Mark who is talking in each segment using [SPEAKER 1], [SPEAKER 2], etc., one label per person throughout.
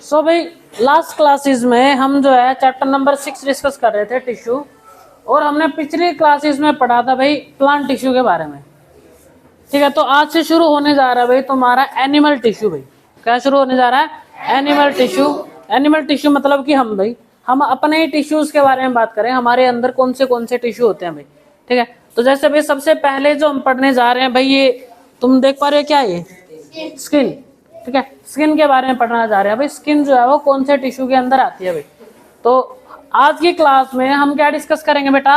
[SPEAKER 1] सो भाई last classes में हम जो है चैप्टर नंबर 6 डिस्कस कर रहे थे टिश्यू, और हमने पिछली क्लासेस में पढ़ा था भाई प्लांट टिश्यू के बारे में। ठीक है, तो आज से शुरू होने जा रहा है भाई तुम्हारा एनिमल टिश्यू। भाई क्या शुरू होने जा रहा है? Animal tissue. एनिमल टिश्यू मतलब कि हम अपने ही टिश्यूज के बारे में बात करें, हमारे अंदर कौन से टिश्यू होते हैं भाई। ठीक है, तो जैसे भाई सबसे पहले जो हम पढ़ने जा रहे हैं भाई, ये तुम देख पा रहे हो क्या, ये स्किन। ठीक है, स्किन के बारे में पढ़ना जा रहे हैं भाई। स्किन जो है वो कौन से टिश्यू के अंदर आती है भाई। तो आज की क्लास में हम क्या डिस्कस करेंगे बेटा?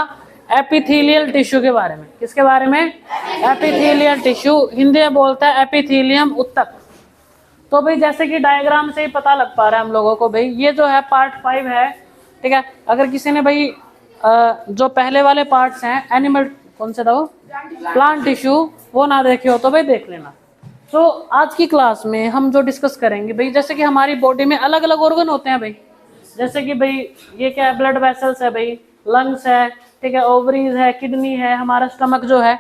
[SPEAKER 1] एपिथेलियल टिश्यू के बारे में। किसके बारे में? एपिथेलियल टिश्यू, हिंदी में बोलता है एपिथेलियम उत्तक। तो भाई जैसे कि डायग्राम से ही पता लग पा रहा है हम लोगों को भाई, ये जो है पार्ट 5 है। ठीक है, अगर किसी ने भाई जो पहले वाले पार्ट्स हैं एनिमल, कौन से था वो, प्लांट टिश्यू, वो ना देखे हो तो भाई देख लेना। तो आज की क्लास में हम जो डिस्कस करेंगे भाई, जैसे कि हमारी बॉडी में अलग अलग ऑर्गन होते हैं भाई। जैसे कि भाई ये क्या है? ब्लड वेसल्स है भाई, लंग्स है, ठीक है, ओवरीज है, किडनी है, हमारा स्टमक जो है,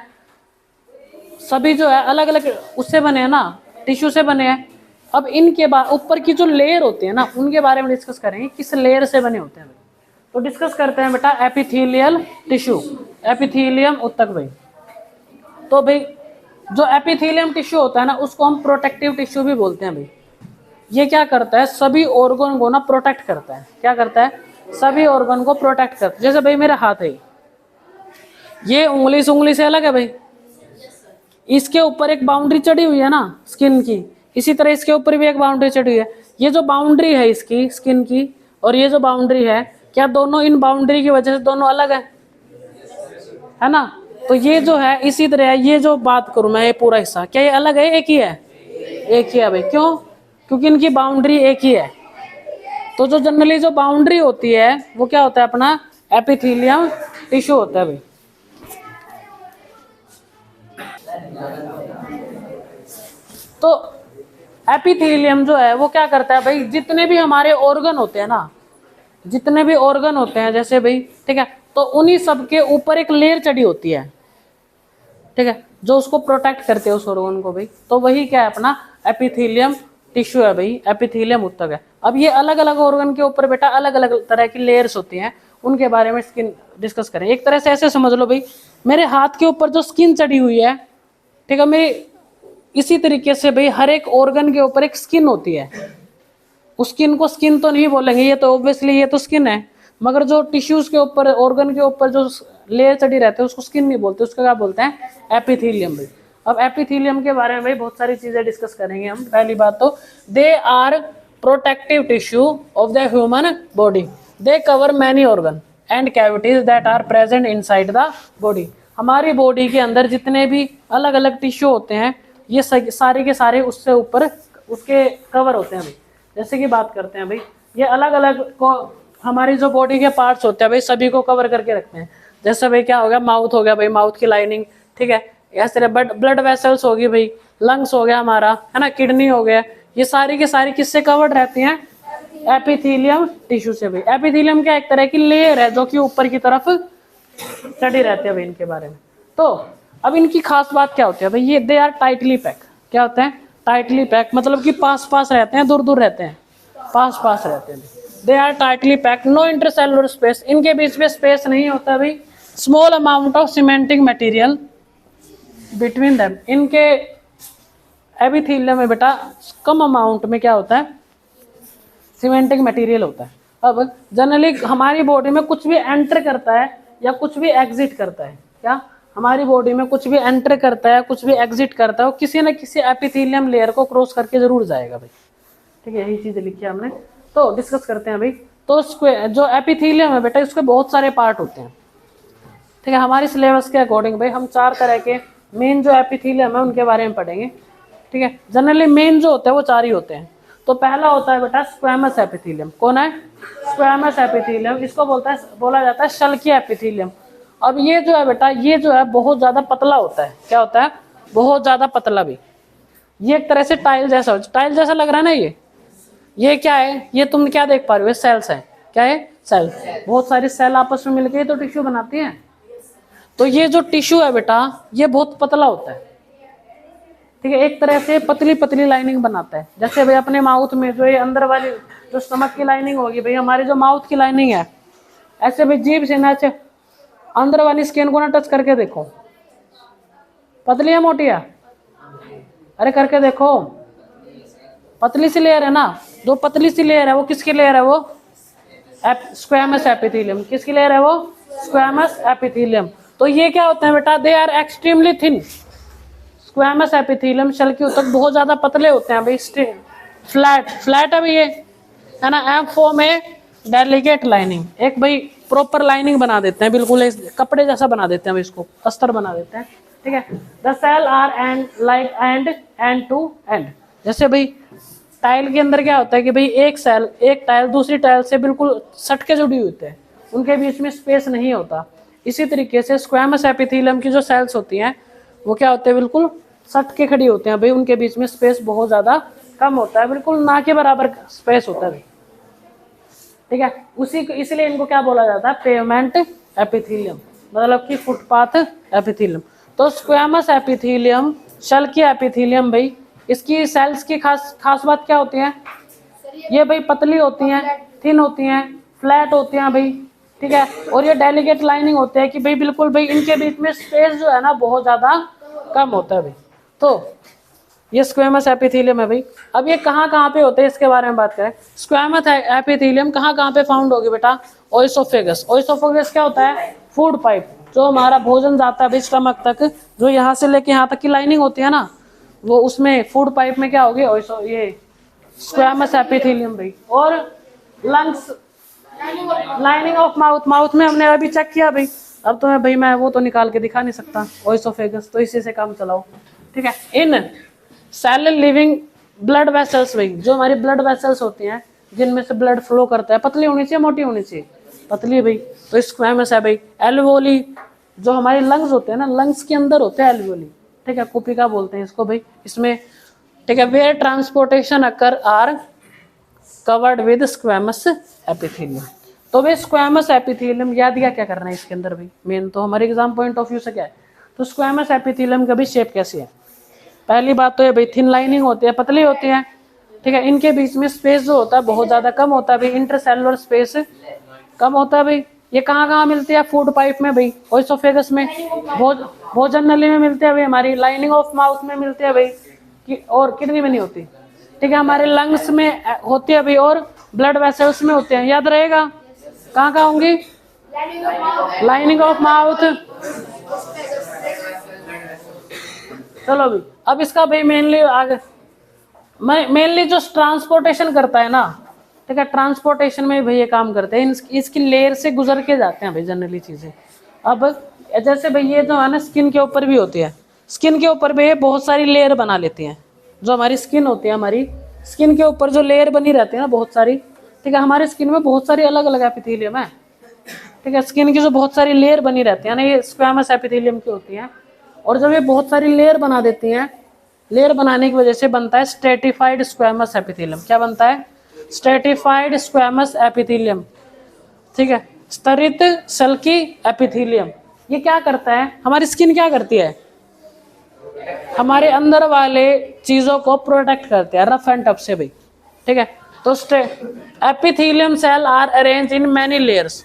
[SPEAKER 1] सभी जो है अलग अलग उससे बने हैं ना, टिश्यू से बने हैं। अब इनके बाद ऊपर की जो लेयर होती है ना, उनके बारे में डिस्कस करेंगे, किस लेयर से बने होते हैं भाई। तो डिस्कस करते हैं बेटा एपिथेलियल टिश्यू, एपिथेलियम उत्तक भाई। तो भाई जो एपिथेलियम टिश्यू होता है ना, उसको हम प्रोटेक्टिव टिश्यू भी बोलते हैं भाई। ये क्या करता है? सभी ऑर्गन को ना प्रोटेक्ट करता है। क्या करता है? सभी ऑर्गन को प्रोटेक्ट करता है। जैसे भाई मेरा हाथ है, ये उंगली से उंगली से अलग है भाई, इसके ऊपर एक बाउंड्री चढ़ी हुई है ना स्किन की, इसी तरह इसके ऊपर भी एक बाउंड्री चढ़ी हुई है। ये जो बाउंड्री है इसकी स्किन की और ये जो बाउंड्री है, क्या दोनों इन बाउंड्री की वजह से दोनों अलग है ना? तो ये जो है इसी तरह है। ये जो बात करूं मैं, ये पूरा हिस्सा क्या ये अलग है? एक ही है, एक ही है भाई। क्यों? क्योंकि इनकी बाउंड्री एक ही है। तो जो जनरली जो बाउंड्री होती है वो क्या होता है? अपना एपिथेलियम टिश्यू होता है भाई। तो एपिथेलियम जो है वो क्या करता है भाई, जितने भी हमारे ऑर्गन होते हैं ना, जितने भी ऑर्गन होते हैं जैसे भाई, ठीक है, तो उन्हीं सब के ऊपर एक लेयर चढ़ी होती है। ठीक है, जो उसको प्रोटेक्ट करते हैं उस ऑर्गन को भाई। तो वही क्या है? अपना एपिथेलियम टिश्यू है भाई, एपिथेलियम उत्तक है। अब ये अलग अलग ऑर्गन के ऊपर बेटा अलग अलग तरह की लेयर्स होती हैं, उनके बारे में स्किन डिस्कस करें। एक तरह से ऐसे समझ लो भाई, मेरे हाथ के ऊपर जो स्किन चढ़ी हुई है, ठीक है, मेरी इसी तरीके से भाई हर एक ऑर्गन के ऊपर एक स्किन होती है। उस स्किन को स्किन तो नहीं बोलेंगे, ये तो ऑब्वियसली ये तो स्किन है, मगर जो टिश्यूज के ऊपर, ऑर्गन के ऊपर जो लेयर चढ़ी रहते हैं उसको स्किन नहीं बोलते, उसको क्या बोलते हैं? एपिथेलियम भाई। अब एपिथेलियम के बारे में भाई बहुत सारी चीजें डिस्कस करेंगे हम। पहली बात तो they are protective tissue of the human body, they cover many organ and cavities that are present inside the body. हमारी बॉडी के अंदर जितने भी अलग अलग टिश्यू होते हैं, ये सारे के सारे उससे ऊपर उसके कवर होते हैं भाई। जैसे कि बात करते हैं भाई, ये अलग अलग को हमारी जो बॉडी के पार्ट्स होते हैं भाई, सभी को कवर करके रखते हैं। जैसे भाई क्या हो गया? माउथ हो गया भाई, माउथ की लाइनिंग, ठीक है, ऐसे तरह ब्लड वेसल्स होगी भाई, लंग्स हो गया हमारा, है ना, किडनी हो गया, ये सारी के सारी किससे कवर्ड रहती हैं? एपिथेलियम टिश्यू से भाई। एपिथेलियम क्या एक तरह की लेयर है जो कि ऊपर की तरफ चढ़ी रहती है भाई इनके बारे में। तो अब इनकी खास बात क्या होती है भाई? ये दे आर टाइटली पैक। क्या होते हैं? टाइटली पैक, मतलब कि पास पास रहते हैं, दूर दूर रहते हैं, पास पास रहते हैं। They are tightly packed, no intercellular space, इनके बीच में स्पेस नहीं होता भाई। Small amount of cementing material between them, इनके एपिथेलियम में बेटा कम अमाउंट में क्या होता है? सीमेंटिंग मटेरियल होता है। अब जनरली हमारी बॉडी में कुछ भी एंटर करता है या कुछ भी एग्जिट करता है, क्या हमारी बॉडी में कुछ भी एंटर करता है, कुछ भी एग्जिट करता है, वो किसी न किसी एपिथेलियम लेयर को क्रॉस करके जरूर जाएगा भाई। ठीक है, यही चीजें लिखी है हमने। तो डिस्कस करते हैं भाई। तो जो एपिथेलियम है बेटा, इसके बहुत सारे पार्ट होते हैं। ठीक है, हमारी सिलेबस के अकॉर्डिंग भाई हम 4 तरह के मेन जो एपिथेलियम है उनके बारे में पढ़ेंगे। ठीक है, जनरली मेन जो होते हैं वो 4 ही होते हैं। तो पहला होता है बेटा स्क्वैमस एपिथेलियम। कौन है? Squamous epithelium. इसको बोला जाता है शल्कीय एपिथेलियम। अब ये जो है बेटा, ये जो है बहुत ज्यादा पतला होता है। क्या होता है? बहुत ज्यादा पतला भी। ये एक तरह से टाइल जैसा लग रहा है ना। ये क्या है? ये तुम क्या देख पा रहे हो? सेल्स है। क्या है? सेल। बहुत सारी सेल आपस में मिलकर तो टिश्यू बनाती हैं। तो ये जो टिश्यू है बेटा, ये बहुत पतला होता है। ठीक है, एक तरह से पतली पतली लाइनिंग बनाता है। जैसे भाई अपने माउथ में जो ये अंदर वाली जो स्टमक की लाइनिंग होगी भाई, हमारी जो माउथ की लाइनिंग है, ऐसे भाई जीभ से ना ऐसे अंदर वाली स्किन को ना टच करके देखो, पतली है मोटी है, अरे करके देखो, पतली सी लेयर है ना, जो पतली सी लेयर है वो किसकी लेयर है, वो स्क्वैमस एपिथेलियम। किसकी लेयर है वो, स्क्वैमस एपिथेलियम। तो ये क्या होते हैं बेटा, they are extremely thin. Squamous epithelium शल के ऊतक बहुत ज्यादा पतले होते हैं भाई, फ्लैट फ्लैट है भाई ये, है ना, एम फॉर्म में डेलिकेट लाइनिंग, एक भाई प्रॉपर लाइनिंग बना देते हैं, बिल्कुल कपड़े जैसा बना देते हैं भाई, इसको अस्तर बना देते हैं, ठीक है। The cell are end like end to end. जैसे भाई टाइल के अंदर क्या होता है कि भाई एक सेल, एक टाइल दूसरी टाइल से बिल्कुल सट के जुड़ी हुई होती है, उनके बीच में स्पेस नहीं होता। इसी तरीके से स्क्वैमस एपिथेलियम की जो सेल्स होती हैं वो क्या होते हैं, बिल्कुल सट के खड़ी होते हैं भाई, उनके बीच में स्पेस बहुत ज्यादा कम होता है, बिल्कुल ना के बराबर स्पेस होता है, ठीक है। उसी इसलिए इनको क्या बोला जाता है, पेवमेंट एपिथेलियम, मतलब कि फुटपाथ एपिथेलियम। तो स्क्वैमस एपिथेलियम शल की एपिथेलियम भाई, इसकी सेल्स की खास बात क्या होती है, ये भाई पतली होती हैं, थिन होती हैं, फ्लैट होती हैं भाई, ठीक है। और ये डेलिकेट लाइनिंग होते हैं कि भाई बिल्कुल भाई इनके बीच में स्पेस जो है ना बहुत ज्यादा कम होता है भाई। तो ये स्क्वैमस एपिथेलियम है भाई। अब ये कहाँ पे होते हैं इसके बारे में बात करें। स्क्वैमस एपिथेलियम कहाँ पे फाउंड होगी बेटा, ओइसोफेगस। ओइसोफेगस क्या होता है, फूड पाइप, जो हमारा भोजन जाता है भाई स्टमक तक, जो यहाँ से लेके यहाँ तक की लाइनिंग होती है ना, वो उसमें फूड पाइप में क्या होगी, ये स्क्वैमस एपिथेलियम भाई। और lungs, lining of mouth, mouth में हमने अभी चेक किया भाई, अब तो भाई मैं वो तो निकाल के दिखा नहीं सकता, ओइसोफेगस, तो इसी से काम चलाओ, ठीक है। इन सेल लिविंग ब्लड वेसल्स भाई, जो हमारी ब्लड वेसल्स होती हैं जिनमें से ब्लड फ्लो करता है, पतली होनी चाहिए मोटी होनी चाहिए, पतली भाई, तो स्क्वैमस है भाई। एल्वोली, जो हमारे लंग्स होते हैं ना, लंग्स के अंदर होते हैं एल्वोली, ठीक है, कुपिका बोलते हैं इसको भाई, इसमें, ठीक है। Where transportation occur are covered with squamous epithelium. तो भाई स्क्वैमस एपिथेलियम याद क्या करना है इसके अंदर भाई, मेन तो हमारे एग्जाम पॉइंट ऑफ व्यू से क्या है, तो स्क्वैमस एपिथेलियम का भी शेप कैसी है। पहली बात तो ये भाई थिन लाइनिंग होती है, पतली होती है, ठीक है। इनके बीच में स्पेस जो होता है बहुत ज्यादा कम होता है भाई, इंटरसेलुलर स्पेस कम होता है भाई। ये कहाँ मिलती है, फूड पाइप में भाई, ओइसोफेगस में, भोजन नली में मिलते हैं भाई, हमारी लाइनिंग ऑफ माउथ में मिलते हैं भाई, और किडनी में नहीं होती, ठीक है, हमारे लंग्स में होती है भाई, और ब्लड वेसल्स में होते हैं, याद रहेगा। कहाँ होंगी, लाइनिंग ऑफ माउथ। चलो भाई, अब इसका भाई मेनली आगे, मेनली जो ट्रांसपोर्टेशन करता है ना, ठीक है, ट्रांसपोर्टेशन में भाई ये काम करते हैं, इसकी लेयर से गुजर के जाते हैं भाई जनरली चीजें। अब जैसे भाई ये जो है ना स्किन के ऊपर भी होती है, स्किन के ऊपर भी बहुत सारी लेयर बना लेती हैं, जो हमारी स्किन होती है, हमारी स्किन के ऊपर जो लेयर बनी रहती है ना बहुत सारी, ठीक है, हमारी स्किन में बहुत सारी अलग अलग एपिथेलियम है, ठीक है, स्किन की जो बहुत सारी लेयर बनी रहती है ना, ये स्क्वैमस एपिथेलियम की होती है। और जब ये बहुत सारी लेयर बना देती हैं, लेयर बनाने की वजह से बनता है स्ट्रेटिफाइड स्क्वैमस एपिथेलियम। क्या बनता है, स्ट्रेटिफाइड स्क्वैमस एपिथेलियम, ठीक है, स्तरित सल्की एपिथेलियम। ये क्या करता है, हमारी स्किन क्या करती है, हमारे अंदर वाले चीजों को प्रोटेक्ट करते हैं रफ एंड टफ से भाई, ठीक है। तो epithelium cell are arrange in many layers,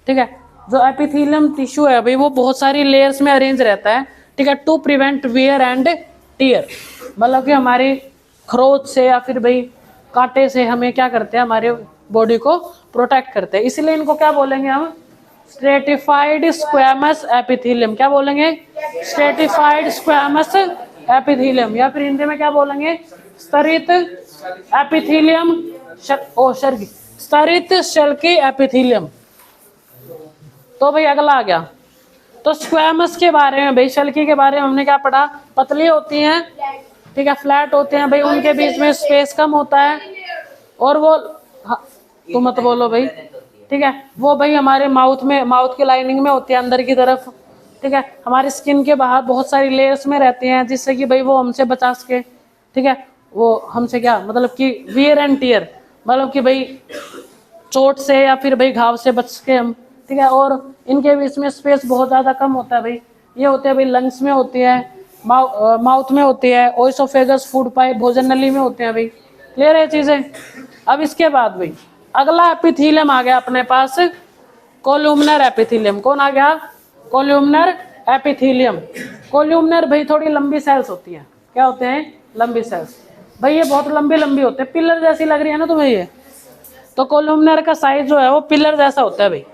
[SPEAKER 1] ठीक है, जो एपिथेलियम टिश्यू है भाई वो बहुत सारी लेयर्स में अरेंज रहता है, ठीक है, to prevent wear and tear, मतलब कि हमारी खरोच से या फिर भाई कांटे से हमें क्या करते हैं, हमारे बॉडी को प्रोटेक्ट करते हैं, इसलिए इनको क्या बोलेंगे हम, स्ट्रेटिफाइड स्क्वैमस एपिथेलियम। क्या बोलेंगे, स्ट्रेटिफाइड स्क्वैमस एपिथेलियम, या फिर हिंदी में क्या बोलेंगे, स्तरित एपिथेलियम, स्तरित शल्की एपिथेलियम। तो भाई अगला आ गया, तो स्क्वैमस के बारे में भाई, शल्की के बारे में हमने क्या पढ़ा, पतली होती हैं, ठीक है, फ्लैट होते हैं भाई, उनके बीच में स्पेस कम होता है, और वो तो मत बोलो भाई, ठीक है, वो भाई हमारे माउथ में, माउथ की लाइनिंग में होती है अंदर की तरफ, ठीक है, हमारी स्किन के बाहर बहुत सारी लेयर्स में रहती हैं, जिससे कि भाई वो हमसे बचा सके, ठीक है, वो हमसे क्या मतलब कि वियर एंड टीयर, मतलब कि भाई चोट से या फिर भाई घाव से बच सके हम, ठीक है। और इनके बीच में स्पेस बहुत ज़्यादा कम होता है भाई, ये होते हैं भाई लंग्स में होती है, माउथ में होती है, ओइसोफेगस फूड पाइप भोजन नली में होते हैं भाई। क्लियर है चीजें। अब इसके बाद भाई अगला एपिथेलियम आ गया अपने पास, कोल्यूमिनर एपिथेलियम। कौन आ गया? कोल्यूमिनर एपिथेलियम। कोल्यूमिनर भाई थोड़ी लंबी सेल्स होती है। क्या होते हैं? लंबी सेल्स। भाई ये बहुत लंबी लंबी होते हैं, पिलर जैसी लग रही है ना तुम्हें ये, तो कोल्यूमिनर का साइज जो है वो पिलर जैसा होता है भाई।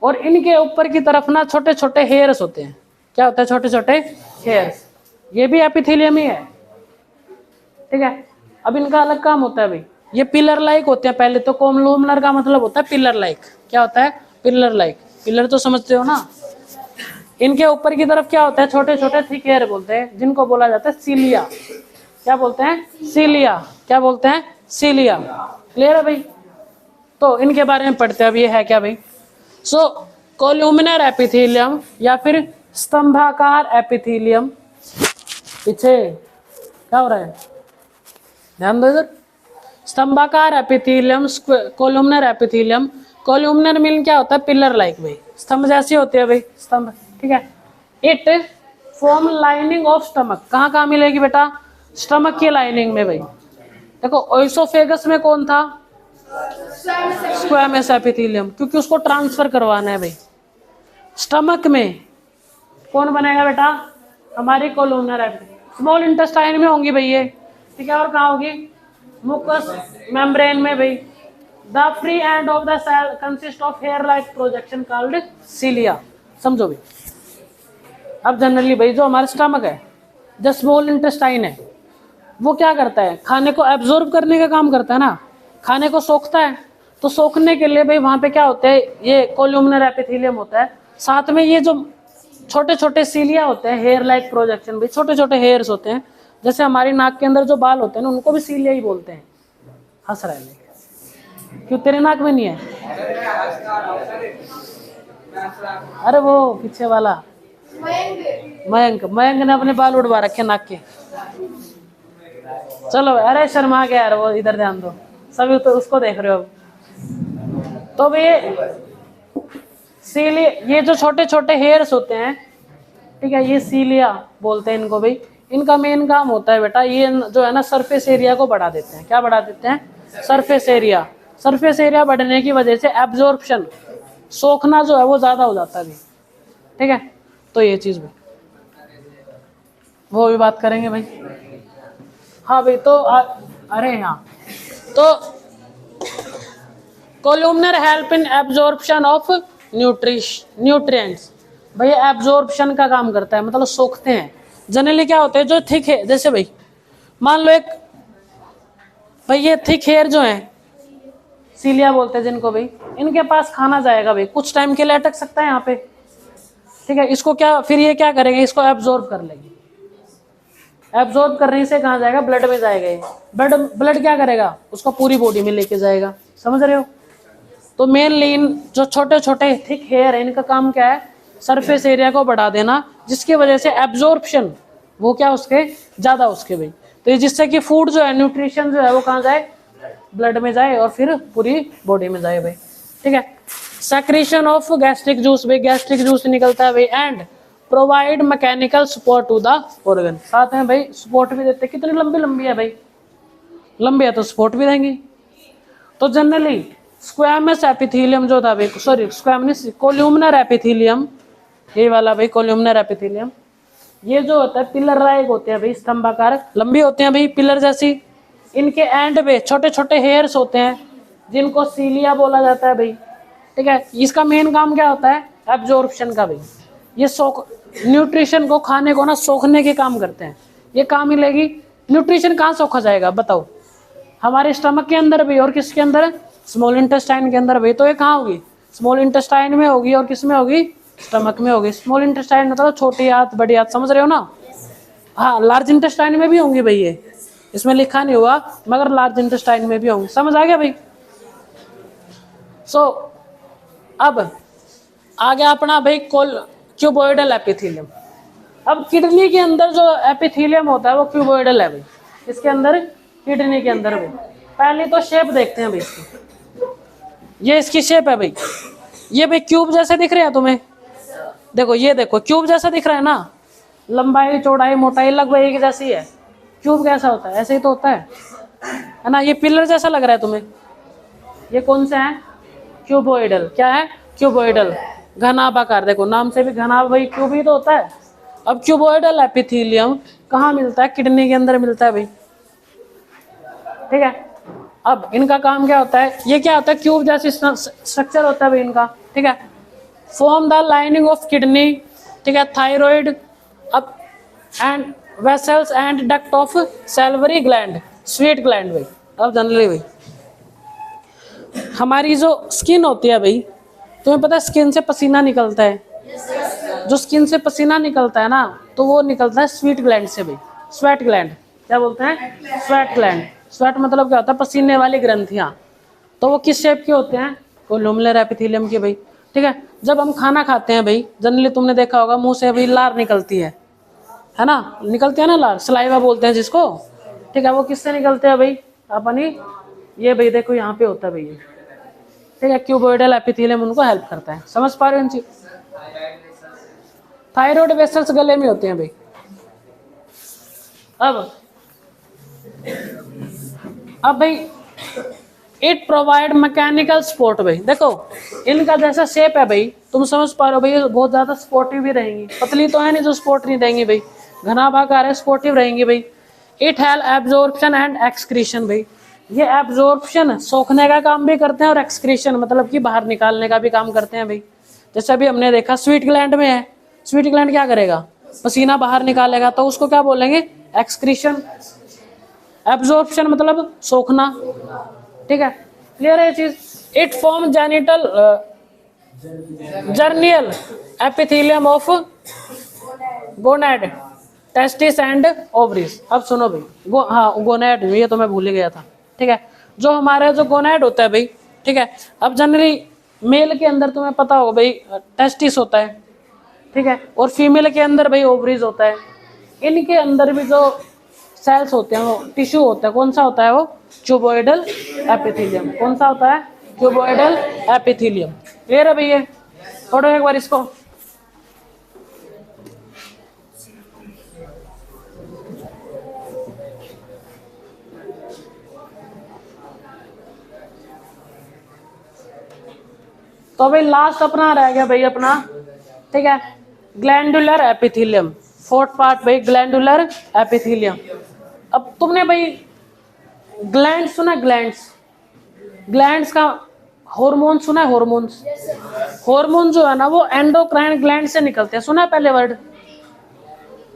[SPEAKER 1] और इनके ऊपर की तरफ ना छोटे छोटे हेयर्स होते हैं। क्या होता है? छोटे छोटे हेयर्स। ये भी एपिथेलियम ही है, ठीक है। अब इनका अलग काम होता है भाई, ये पिलर लाइक होते हैं। पहले तो कोल्यूमिनर का मतलब होता है पिलर लाइक। क्या होता है? Pillar like. पिलर तो समझते हो ना। इनके ऊपर की तरफ क्या होता है? छोटे छोटे थिक हेयर बोलते हैं, जिनको बोला जाता है सीलिया। क्या बोलते हैं? सीलिया। क्या बोलते हैं? सीलिया। क्लियर है भाई? तो इनके बारे में पढ़ते हैं। अब ये है क्या भाई? सो कोल्यूमिनर एपिथेलियम या फिर स्तंभाकार एपिथेलियम। पीछे क्या हो रहा है? ध्यान दो इधर। स्तंभाकार एपिथेलियम, कोल्यूमिनर एपिथेलियम। कोल्यूमिनर मीन क्या होता है? पिलर लाइक भाई, स्तंभ जैसी होती है भाई, स्तंभ, ठीक है। It form lining of stomach. कहाँ कहाँ मिलेगी बेटा? स्टमक की लाइनिंग में भाई। देखो ओइसोफेगस में कौन था? स्क्वैमस एपिथेलियम, क्योंकि उसको ट्रांसफर करवाना है भाई। स्टमक में कौन बनेगा बेटा? हमारी कोल्यूमिनर एपिथेलियम। स्मॉल इंटेस्टाइन में होंगी भाई ये, ठीक है। और कहाँ होगी? मुकस मेम्ब्रेन में भाई। The free end of the cell consist of hair like projection called cilia. समझो भाई। अब जनरली भाई जो हमारा स्टमक है, जो स्मॉल इंटेस्टाइन है, वो क्या करता है? खाने को एब्जॉर्ब करने का काम करता है ना, खाने को सोखता है। तो सोखने के लिए भाई वहां पे क्या होता है? ये कोल्यूमिनर एपिथेलियम होता है। साथ में ये जो छोटे छोटे सीलिया होते हैं, हेयर लाइक प्रोजेक्शन भाई, छोटे छोटे हेयर्स होते हैं। जैसे हमारी नाक के अंदर जो बाल होते हैं ना, उनको भी सीलिया ही बोलते हैं। हंस रहा है क्यों? तेरे नाक में नहीं है? अरे वो पीछे वाला मयंक, मयंक ने अपने बाल उड़वा रखे नाक के। चलो अरे शर्मा गया यार, वो इधर ध्यान दो, सभी तो उसको देख रहे हो। तो भाई सीलिया, ये जो छोटे छोटे हेयर्स होते हैं, ठीक है, ये सीलिया बोलते हैं इनको भाई। इनका मेन काम होता है बेटा, ये जो है ना सरफेस एरिया को बढ़ा देते हैं। क्या बढ़ा देते हैं? Surface area. सरफेस एरिया बढ़ने की वजह से एब्जॉर्प्शन, सोखना जो है वो ज्यादा हो जाता है भाई, ठीक है। तो ये चीज भी वो भी बात करेंगे भाई। हाँ भाई, तो अरे हाँ, तो columnar help in absorption of nutrients. भाई एब्जॉर्प्शन का काम करता है, मतलब सोखते हैं। जनरली क्या होते हैं? जो थिक है, जैसे भाई मान लो एक भाई, ये थिक हेयर जो है सीलिया बोलते हैं जिनको भाई, इनके पास खाना जाएगा भाई, कुछ टाइम के लिए अटक सकता है यहाँ पे, ठीक है। इसको क्या फिर ये क्या करेंगे? इसको एब्जॉर्ब कर लेंगे। एब्जॉर्ब करने से कहाँ जाएगा? ब्लड में जाएगा। ब्लड क्या करेगा? उसको पूरी बॉडी में लेके जाएगा। समझ रहे हो? तो मेनली इन जो छोटे छोटे थिक हेयर है, इनका काम क्या है? सरफेस एरिया को बढ़ा देना, जिसकी वजह से एब्जॉर्प्शन वो क्या उसके ज्यादा उसके भाई। तो ये जिससे कि फूड जो है, न्यूट्रिशन जो है वो कहाँ जाए? ब्लड में जाए और फिर पूरी बॉडी में जाए भाई, ठीक है। सेक्रेशन ऑफ गैस्ट्रिक जूस भाई, गैस्ट्रिक जूस निकलता है भाई। And provide mechanical support to the organ. साथ में भाई सपोर्ट भी देते हैं। कितनी लंबी लंबी है भाई? लंबी है तो सपोर्ट भी देंगी। तो जनरली स्क्वैमस एपिथेलियम जो था भाई, सॉरी स्क्वैमस, कोल्यूमिनर एपिथेलियम, ये वाला भाई कोल्यूमिनर एपिथेलियम, ये जो होता है पिलर लाइक होते हैं भाई, स्तंभाकार, लंबी होते हैं भाई, पिलर जैसी। इनके एंड पे छोटे छोटे हेयर्स होते हैं, जिनको सीलिया बोला जाता है भाई, ठीक है। इसका मेन काम क्या होता है? एब्जॉर्प्शन का भाई। ये न्यूट्रिशन को, खाने को ना सोखने के काम करते हैं। ये काम ही लेगी। न्यूट्रिशन कहाँ सोखा जाएगा बताओ? हमारे स्टमक के अंदर भी, और किसके अंदर? स्मॉल इंटेस्टाइन के अंदर भी। तो ये कहाँ होगी? स्मॉल इंटेस्टाइन में होगी। और किस में होगी? स्टमक में होगी। स्मॉल इंटेस्टाइन मतलब छोटी हाथ बड़ी हाथ, समझ रहे हो ना? हाँ, लार्ज इंटेस्टाइन में भी होंगी भाई, ये इसमें लिखा नहीं हुआ, मगर लार्ज इंटेस्टाइन में भी होंगी। समझ आ गया भाई? सो अब आ गया अपना भाई क्यूबॉइडल एपिथेलियम। अब किडनी के अंदर जो एपिथेलियम होता है वो क्यूबॉइडल है भाई। इसके अंदर, किडनी के अंदर भाई, पहले तो शेप देखते हैं भाई इसकी। ये इसकी शेप है भाई। ये भाई क्यूब जैसे दिख रहे हैं तुम्हें? देखो, ये देखो क्यूब जैसा दिख रहा है ना। लंबाई चौड़ाई मोटाई लगभग एक जैसी है। क्यूब कैसा होता है? ऐसे ही तो होता है ना। ये पिलर जैसा लग रहा है तुम्हें, ये कौन सा है? क्यूबोइडल। क्या है? क्यूबोइडल, घनाभ आकार। देखो नाम से भी घनाभ भाई क्यूब ही तो होता है। अब क्यूबोइडल एपिथेलियम कहाँ मिलता है? किडनी के अंदर मिलता है भाई, ठीक है। अब इनका काम क्या होता है? ये क्या होता है? क्यूब जैसी स्ट्रक्चर होता है भाई इनका, ठीक है। Form the lining of kidney, ठीक है, थायराइड, अब and vessels and duct of salivary gland, sweet gland भाई। अब जनरली भाई हमारी जो स्किन होती है भाई, तुम्हें पता है स्किन से पसीना निकलता है। जो स्किन से पसीना निकलता है ना, तो वो निकलता है स्वीट ग्लैंड से भाई, स्वेट ग्लैंड। क्या बोलते हैं? Sweat gland. स्वेट मतलब क्या होता है? पसीने वाली ग्रंथियां। तो वो किस शेप के होते हैं? कोलुमनर एपिथेलियम के भाई, ठीक है। जब हम खाना खाते हैं भाई, जनरली तुमने देखा होगा मुंह से भाई लार निकलती है ना, निकलती है ना लार, सलाइवा बोलते हैं जिसको, ठीक है। वो किससे निकलते हैं भाई? अपनी ये भाई देखो यहाँ पे होता है भाई, ठीक है। क्यूबोइडल एपिथेलियम उनको हेल्प करता है। समझ पा रहे हो इन चीज? थायराइड वेसल्स गले में होते हैं भाई। अब भाई इट प्रोवाइड मैकेनिकल सपोर्ट भाई। देखो इनका जैसा शेप है भाई, तुम समझ पा रहे हो भाई, बहुत ज्यादा सपोर्टिव भी रहेंगी। पतली तो है नहीं जो सपोर्ट नहीं देंगी भाई, घनाभ आकार है, सपोर्टिव रहेंगी भाई। It help absorption and excretion भाई। ये एब्जॉर्प्शन सोखने का काम भी करते हैं और एक्सक्रीशन मतलब कि बाहर निकालने का भी काम करते हैं भाई। जैसे अभी हमने देखा स्वीट ग्लैंड में है, स्वीट ग्लैंड क्या करेगा? पसीना बाहर निकालेगा, तो उसको क्या बोलेंगे? एक्सक्रीशन। एब्जॉर्प्शन मतलब सोखना, ठीक है। क्लियर है ये चीज? It form genital germinal epithelium of gonad, testis and ovaries. अब सुनो भाई, गोनेड, ये तो मैं भूल ही गया था, ठीक है। जो हमारे जो गोनेड होता है भाई, ठीक है। अब जनरली मेल के अंदर तुम्हें पता होगा भाई टेस्टिस होता है, ठीक है, और फीमेल के अंदर भाई ओवरीज होता है। इनके अंदर भी जो सेल्स होते हैं, वो टिश्यू होता है, कौन सा होता है वो? Cuboidal epithelium. कौन सा होता है? Cuboidal epithelium. क्लियर है भैया? पढ़ो एक बार इसको। तो भाई लास्ट अपना रह गया भाई अपना, ठीक है, ग्लैंडुलर एपिथेलियम। फोर्थ पार्ट भाई ग्लैंडुलर एपिथेलियम। अब तुमने भाई ग्लैंड सुना? ग्लैंड्स, ग्लैंड्स का हार्मोन सुना है? हार्मोन्स, हार्मोन जो है ना वो एंडोक्राइन ग्लैंड से निकलते हैं। सुना है पहले वर्ड?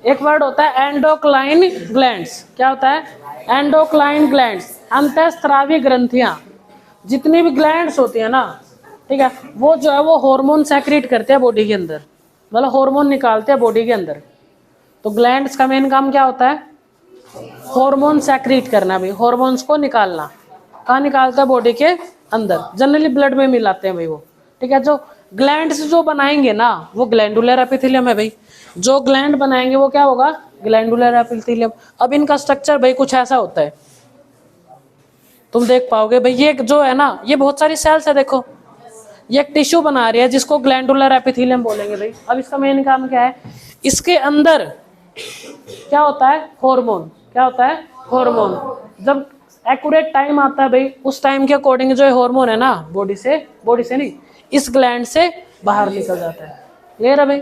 [SPEAKER 1] एक वर्ड होता है एंडोक्राइन ग्लैंड्स। क्या होता है? एंडोक्राइन ग्लैंड्स, अंतःस्रावी ग्रंथियां। जितनी भी ग्लैंड्स होती है ना, ठीक है, वो जो है वो हार्मोन सेक्रेट करते हैं बॉडी के अंदर, मतलब हार्मोन निकालते हैं बॉडी के अंदर। तो ग्लैंड्स का मेन काम क्या होता है? हार्मोन सेक्रेट करना भाई, हार्मोन्स को निकालना। कहाँ निकालता है? बॉडी के अंदर, जनरली ब्लड में मिलाते हैं भाई वो, ठीक है। जो ग्लैंड्स जो बनाएंगे ना वो ग्लैंडुलर एपिथेलियम है भाई। जो ग्लैंड बनाएंगे वो क्या होगा? Glandular epithelium. अब इनका स्ट्रक्चर भाई कुछ ऐसा होता है, तुम देख पाओगे भाई। ये जो है ना, ये बहुत सारी सेल्स है, देखो ये एक टिश्यू बना रही है जिसको ग्लैंडुलर एपिथेलियम बोलेंगे भाई। अब इसका मेन काम क्या है? इसके अंदर क्या होता है? हार्मोन। क्या होता है? हार्मोन। जब एक्यूरेट टाइम आता है भाई, उस टाइम के अकॉर्डिंग जो हार्मोन है ना बॉडी से नहीं, इस ग्लैंड से बाहर निकल जाता है। क्लियर है भाई?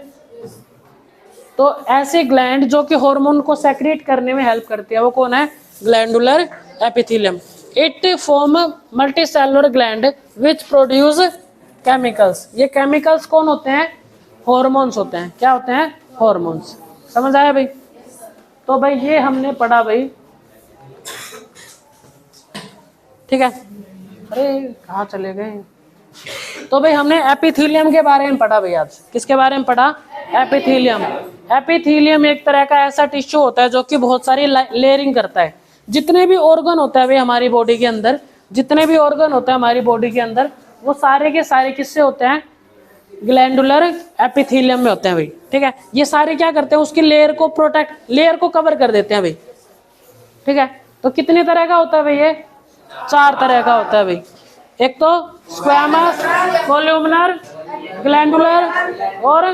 [SPEAKER 1] तो ऐसे ग्लैंड जो कि हार्मोन को सेक्रेट करने में हेल्प करती है, वो कौन है? Glandular epithelium. It form multicellular gland which produce chemicals. ये केमिकल्स कौन होते हैं? हॉर्मोन्स होते हैं। क्या होते हैं? हॉर्मोन्स। समझ आया भाई? तो भाई ये हमने पढ़ा भाई, ठीक है। अरे कहाँ चले गए? तो भाई हमने एपिथेलियम के बारे में पढ़ा भाई आज। किसके बारे में पढ़ा? एपिथेलियम। एपिथेलियम एक तरह का ऐसा टिश्यू होता है जो कि बहुत सारी लेयरिंग करता है। जितने भी ऑर्गन होता है भाई हमारी बॉडी के अंदर, जितने भी ऑर्गन होता है हमारी बॉडी के अंदर, वो सारे के सारे किससे होते हैं? ग्लैंडुलर एपिथेलियम में होते हैं भाई, ठीक है। ये सारे क्या करते हैं? उसकी लेयर को प्रोटेक्ट, लेयर को कवर कर देते हैं भाई, ठीक है। तो कितने तरह का होता है भाई? ये 4 तरह का होता है भाई। एक तो स्क्वैमस, कोल्यूमिनर, ग्लैंडुलर और,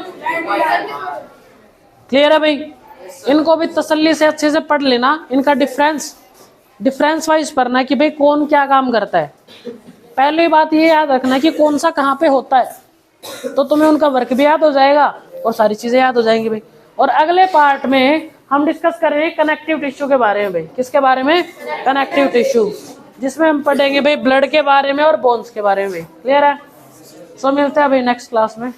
[SPEAKER 1] क्लियर है भाई? इनको भी तसल्ली से अच्छे से पढ़ लेना, इनका डिफरेंस वाइज पढ़ना है कि भाई कौन क्या काम करता है। पहली बात ये याद रखना कि कौन सा कहाँ पे होता है, तो तुम्हें उनका वर्क भी याद हो जाएगा और सारी चीजें याद हो जाएंगी भाई। और अगले पार्ट में हम डिस्कस करेंगे कनेक्टिव टिश्यू के बारे में भाई। किसके बारे में? कनेक्टिव टिश्यू, जिसमें हम पढ़ेंगे भाई ब्लड के बारे में और बोन्स के बारे में। क्लियर है? सो मिलते हैं भाई नेक्स्ट क्लास में।